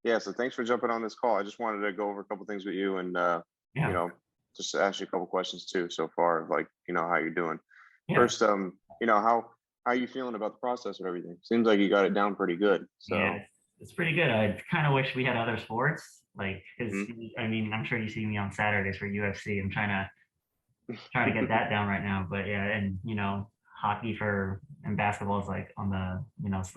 Yeah, so thanks for jumping on this call. I just wanted to go over a couple things with you and you Yeah, know, just ask you a couple questions too so far, like, how you're doing. yeah, First, how you feeling about the process of everything? Seems like you got it down pretty good. yeah. So, It's pretty good. I kind of wish we had other sports, like, because mhm. I mean, I'm sure you see me on Saturdays for UFC. I'm trying to get that down right now. But yeah, and hockey for and basketball is like on the it's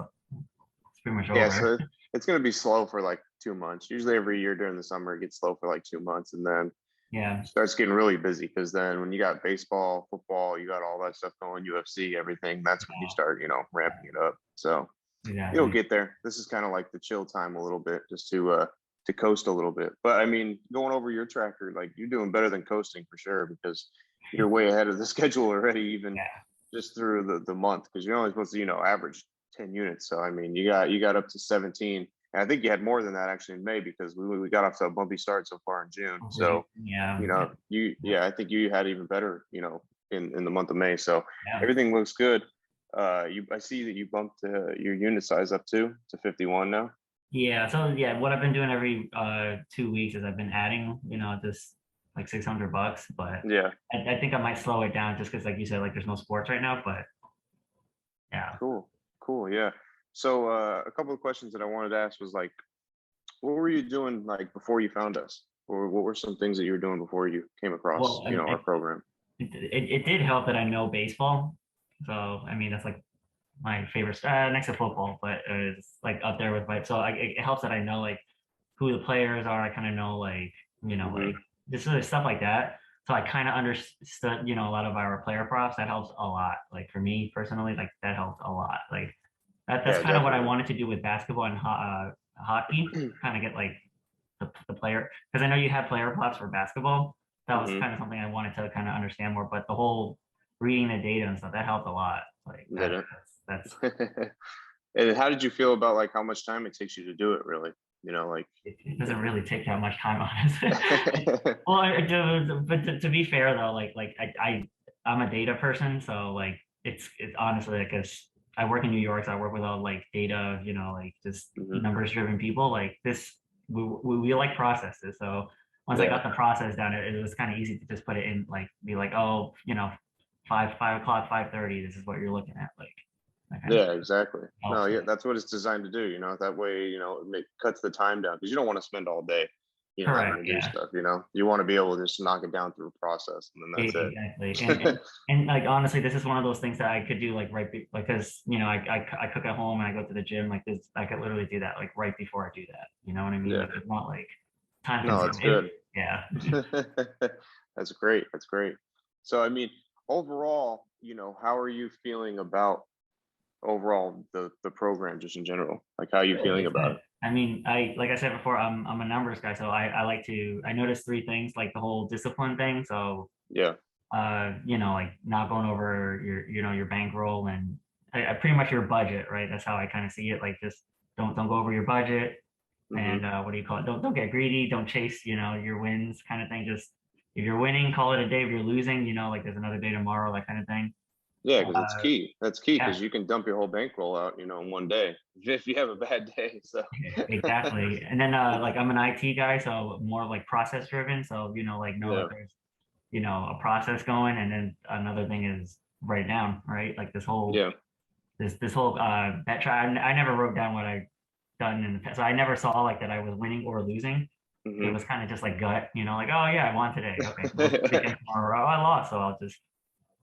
pretty much Yeah, over. so it's gonna be slow for like 2 months. Usually every year during the summer it gets slow for like 2 months and then Yeah, starts getting really busy because then when you got baseball, football, you got all that stuff going, UFC, everything, that's when you start, ramping it up. So it'll exactly. get there. This is kind of like the chill time a little bit, just to coast a little bit. But I mean, going over your tracker, like you're doing better than coasting for sure because you're way ahead of the schedule already, even Yeah, just through the month because you're only supposed to average 10 units. So I mean, you got up to 17. And I think you had more than that actually in May because we got off to a bumpy start so far in June. So yeah, I think you had even better in the month of May. So yeah. everything looks good. I see that you bumped your unit size up to 51 now. Yeah, so yeah, what I've been doing every 2 weeks is I've been adding, just like $600, but Yeah, I think I might slow it down just because, like you said, like there's no sports right now. But yeah, cool, cool. Yeah. So a couple of questions that I wanted to ask was like, what were you doing like before you found us, or what were some things that you were doing before you came across well, our program? it did help that I know baseball, so I mean that's like my favorite next to football, but it's like up there with my. So it helps that I know like who the players are. I kind of know like like Hmm. just sort of stuff like that. So I kind of understood a lot of our player props. That helps a lot. Like for me personally, like that helped a lot. Like that's Yeah, kind of what I definitely. wanted to do with basketball and hockey. Kind of get like the player because I know you have player props for basketball. That was Hmm. kind of something I wanted to kind of understand more. But the whole reading the data and stuff that helped a lot. Like Did it? that's And how did you feel about like how much time it takes you to do it? Really, like. it doesn't really take that much time, honestly. Well, but to be fair though, like I'm a data person, so like it's honestly like because I work in New York, so I work with all like data, like just Hmm. numbers driven people. Like this, we like processes. So once I Yeah. got the process down, it was kind of easy to just put it in, like be like, oh, 5 o'clock, 5:30. This is what you're looking at, like that kind of Yeah, thing. exactly. No, Helps. yeah, that's what it's designed to do. That way, cuts the time down because you don't want to spend all day, having Correct. to do Yeah. stuff. You want to be able to just knock it down through a process, and then that's Exactly. it. And like honestly, this is one of those things that I could do like because I cook at home and I go to the gym like this. I could literally do that like right before I do that. You know what I mean? Yeah. Like it's not like time No, that's consuming. good. Yeah. That's great. That's great. So, I mean, overall, how are you feeling about overall the program just in general? Like, how are you feeling It's about good. it? I mean, like I said before, I'm a numbers guy, so I like to I notice three things like the whole discipline thing. So Yeah. like not going over your bankroll and I pretty much your budget, right? That's how I kind of see it. Like just don't go over your budget and Hmm. what do you call it? Don't get greedy. Don't chase your wins kind of thing. Just if you're winning, call it a day. If you're losing, like there's another day tomorrow, that kind of thing. Yeah, because it's Uh, key. That's key yeah, because you can dump your whole bankroll out, in one day if you have a bad day. So, exactly. And then like I'm an IT guy, so more like process driven. So like know that yeah, there's a process going, and then another thing is write it down, right? Like yeah. this whole bet try. I never wrote down what I done in the past, so I never saw like that I was winning or losing. It Hmm. was kind of just like gut, like, oh yeah, I won today. Okay, well, do it again tomorrow. Oh, I lost, so I'll just,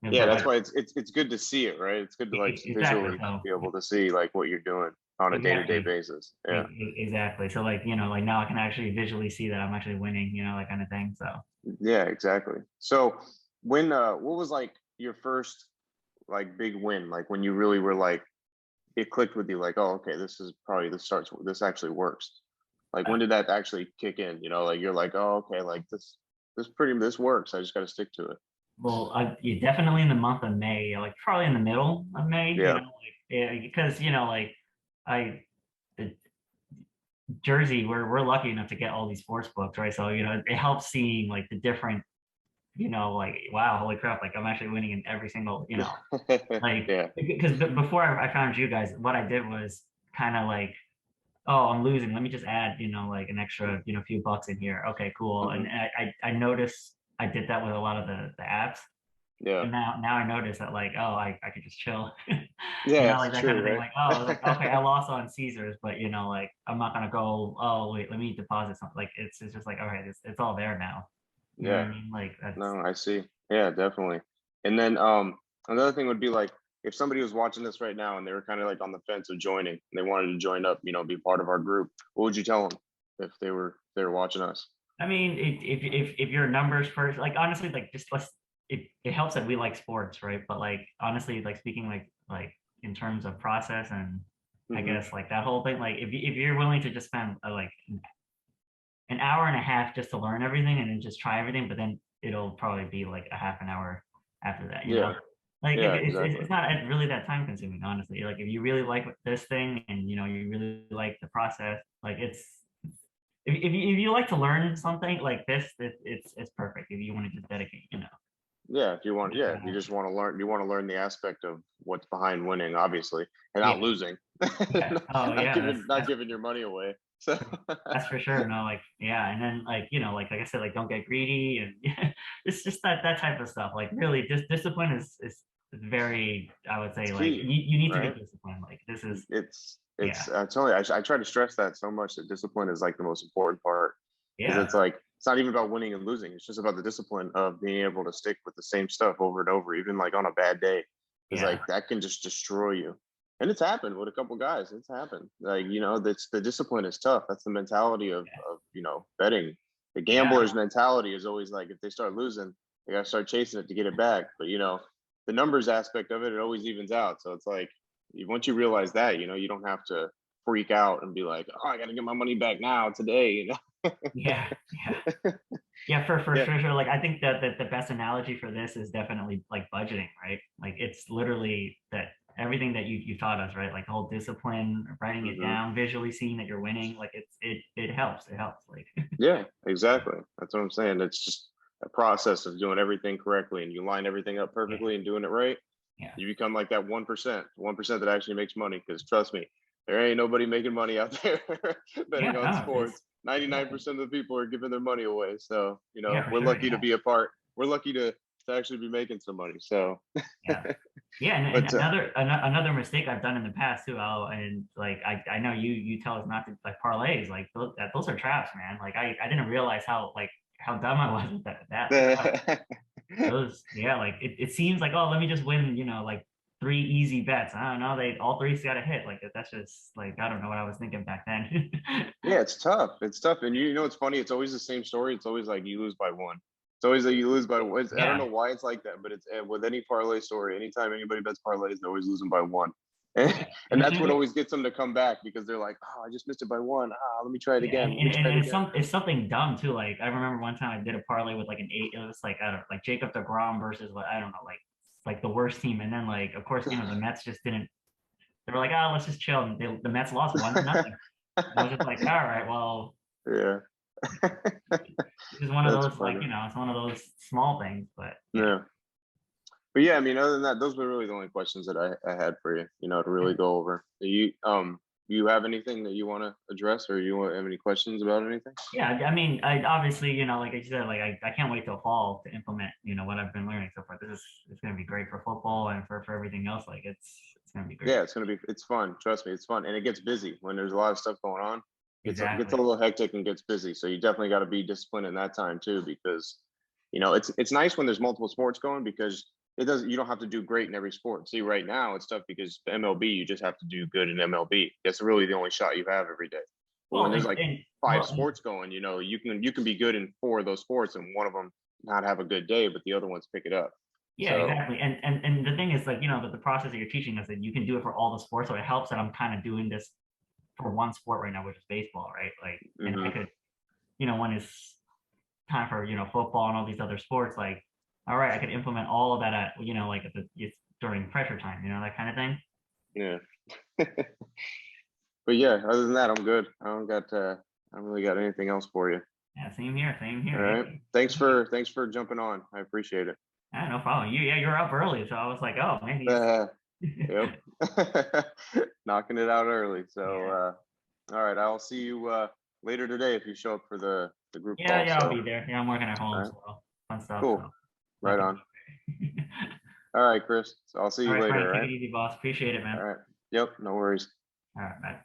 Yeah, but that's why it's good to see it, right? It's good to like exactly. visually So be able to see like what you're doing on a day-to-day exactly, basis. Yeah. exactly. So like like now I can actually visually see that I'm actually winning, that kind of thing. So Yeah, exactly. So when what was like your first like big win? Like when you really were like it clicked with you like, oh, okay, this actually works. Like when uh, did that actually kick in? Like you're like, oh, okay, like this works. I just gotta stick to it. well, yeah, definitely in the month of May, like probably in the middle of May, Yeah. like yeah, because like I the Jersey, we're lucky enough to get all these sports books, right? So it helps seeing like the different, like wow, holy crap, like I'm actually winning in every single, like Yeah. because before I found you guys, what I did was kind of like oh, I'm losing. Let me just add, like an extra, few bucks in here. Okay, cool. And Hmm. I noticed I did that with a lot of the apps. Yeah. And now I notice that like, oh, I could just chill. Yeah, it's Like that kind true, of thing. right? Like, oh, like, okay, I lost on Caesars, but like I'm not gonna go, oh wait, let me deposit something. Like it's just like, all right, it's all there now. You know what Yeah. I mean? Like that's No, I see. Yeah, definitely. And then another thing would be like if somebody was watching this right now and they were kind of like on the fence of joining, and they wanted to join up, be part of our group, what would you tell them if they were watching us? I mean, if you're a numbers person, like honestly, like just let's it helps that we like sports, right? But like honestly, like speaking like in terms of process and I Hmm. guess like that whole thing, like if you're willing to just spend like an hour and a half just to learn everything and then just try everything, but then it'll probably be like a half an hour after that, you Yeah. know? Like Yeah, it's exactly. not really that time consuming, honestly. Like if you really like this thing and you really like the process, like if you like to learn something like this, it's perfect if you want to just dedicate. Yeah, if you want, Just yeah, you just want to learn, you want to learn the aspect of what's behind winning, obviously, and yeah, not losing, yeah. Oh not yeah, giving, not giving your money away. So, that's for sure. No, like yeah, and then like I said, like don't get greedy, and it's just that type of stuff. Like really, discipline is very, I would it's say, like key, you need to be right? disciplined. Like this is It's yeah, I tell you, I try to stress that so much that discipline is like the most important part because yeah, it's like it's not even about winning and losing. It's just about the discipline of being able to stick with the same stuff over and over, even like on a bad day, because yeah, like that can just destroy you. And it's happened with a couple guys. It's happened. Like that's the discipline is tough. That's the mentality of betting. The yeah, gambler's mentality is always like if they start losing, they gotta start chasing it to get it back. But the numbers aspect of it, it always evens out. So it's like once you realize that, you don't have to freak out and be like, oh, I got to get my money back now today. yeah, yeah. Yeah, for Yeah. sure. Like I think that the best analogy for this is definitely like budgeting, right? Like it's literally that everything that you taught us, right? Like the whole discipline, writing it Hmm. down, visually seeing that you're winning, like it helps. It helps. Like Yeah, exactly. That's what I'm saying. It's just a process of doing everything correctly and you line everything up yeah, perfectly and doing it right. yeah, You become like that 1% that actually makes money. Because trust me, there ain't nobody making money out there betting yeah. on No, it's sports. yeah, 99% of the people are giving their money away. So, yeah, for we're sure. lucky to Yeah, be a part. We're lucky to actually be making some money. So, yeah. Yeah, and but another mistake I've done in the past too, and like I know you tell us not to like parlays, like those are traps, man. Like I didn't realize how dumb I was with that. Like oh, those yeah, like it seems like oh let me just win, like three easy bets. I don't know, they all three's got to hit. Like that's just like I don't know what I was thinking back then. Yeah, it's tough. It's tough. And it's funny. It's always the same story. It's always like you lose by one. It's always like you lose by one. I don't Yeah, know why it's like that, but it's with any parlay story. Anytime anybody bets parlays, they're always losing by one. yeah, And that's what always gets them to come back because they're like, oh, I just missed it by one. Ah, let me try it yeah, again. Let me try it and again. it's something dumb too. Like I remember one time I did a parlay with like an eight. It was like I don't like Jacob DeGrom versus what I don't know, like the worst team. And then like of course the Mets just didn't. They were like, oh, let's just chill. And the Mets lost 1-0. I was just like, all right, well, Yeah. this is one of That's those like funny. it's one of those small things, but yeah, Yeah. But yeah, I mean, other than that, those were really the only questions that I had for you, to really go over. You have anything that you want to address or have any questions about anything? yeah. I mean, I obviously like I said, like I can't wait till fall to implement what I've been learning so far. This is it's gonna be great for football and for everything else. Like it's gonna be great. Yeah, it's fun. Trust me, it's fun, and it gets busy when there's a lot of stuff going on. Gets a Exactly. little hectic and gets busy. So you definitely got to be disciplined in that time too, because it's nice when there's multiple sports going because it does you don't have to do great in every sport. See, right now it's tough because MLB you just have to do good in MLB. That's really the only shot you have every day. But when Well, there's like and five well, sports going, you can be good in four of those sports, and one of them not have a good day, but the other ones pick it up. yeah, So exactly. And the thing is like that the process that you're teaching us that you can do it for all the sports. So it helps that I'm kind of doing this for one sport right now, which is baseball, right? Like, and I mhm. could, when it's time for football and all these other sports, like, all right, I could implement all of that at like it's during pressure time, that kind of thing. Yeah. But yeah, other than that, I'm good. I don't really got anything else for you. Yeah, same here, same All here. right. Hey, Thanks hey, for thanks for jumping on. I appreciate it. yeah, no problem. Yeah, you're up early, so I was like, oh man, he's Uh, yep. Knocking it out early. So yeah, All right, I'll see you later today if you show up for the group Yeah, call. yeah, I'll So, be there. Yeah, I'm working at all home, right, so fun stuff. cool, So right looking. on. All right, Chris. So I'll see All you right, later. Frank, All take right. it easy, boss. Appreciate it, All man. right. Yep. No worries. All right, bye.